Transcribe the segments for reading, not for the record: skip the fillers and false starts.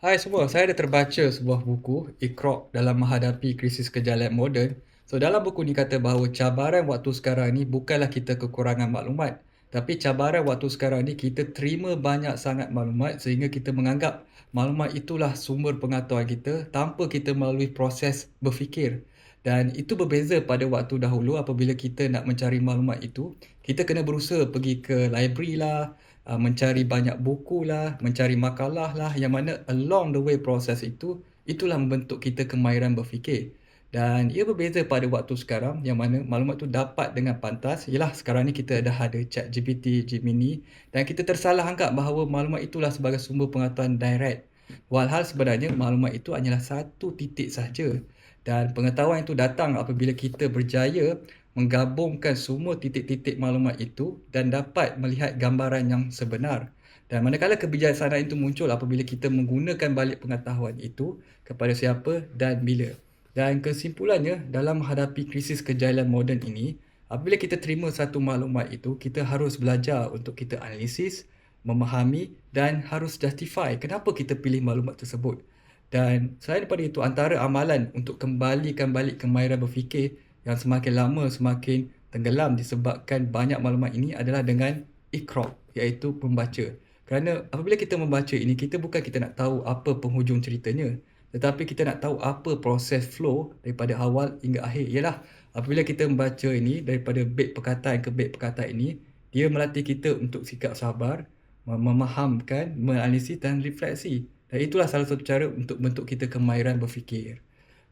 Hai semua, saya ada terbaca sebuah buku, Iqra' dalam menghadapi krisis kejayaan moden. So, dalam buku ni kata bahawa cabaran waktu sekarang ni bukanlah kita kekurangan maklumat. Tapi cabaran waktu sekarang ni kita terima banyak sangat maklumat sehingga kita menganggap maklumat itulah sumber pengetahuan kita tanpa kita melalui proses berfikir. Dan itu berbeza pada waktu dahulu apabila kita nak mencari maklumat itu, kita kena berusaha pergi ke library lah, mencari banyak buku lah, mencari makalah lah yang mana along the way proses itu, itulah membentuk kita kemahiran berfikir. Dan ia berbeza pada waktu sekarang yang mana maklumat tu dapat dengan pantas. Yalah, sekarang ni kita dah ada ChatGPT, Gemini dan kita tersalah anggap bahawa maklumat itulah sebagai sumber pengetahuan direct. Walhal sebenarnya maklumat itu hanyalah satu titik sahaja. Dan pengetahuan itu datang apabila kita berjaya menggabungkan semua titik-titik maklumat itu dan dapat melihat gambaran yang sebenar. Dan manakala kebijaksanaan itu muncul apabila kita menggunakan balik pengetahuan itu kepada siapa dan bila. Dan kesimpulannya, dalam menghadapi krisis kejahilan moden ini, apabila kita terima satu maklumat itu, kita harus belajar untuk kita analisis, memahami dan harus justify kenapa kita pilih maklumat tersebut. Dan selain daripada itu, antara amalan untuk kembalikan balik kemahiran berfikir yang semakin lama semakin tenggelam disebabkan banyak maklumat ini adalah dengan Iqra', iaitu membaca. Kerana apabila kita membaca ini, kita bukan kita nak tahu apa penghujung ceritanya, tetapi kita nak tahu apa proses flow daripada awal hingga akhir. Ialah apabila kita membaca ini daripada bait perkataan ke bait perkataan ini, dia melatih kita untuk sikap sabar, memahamkan, menganalisis dan refleksi. Dan itulah salah satu cara untuk bentuk kita kemahiran berfikir.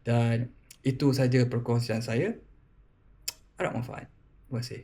Dan itu saja perkongsian saya. Harap manfaat. Terima kasih.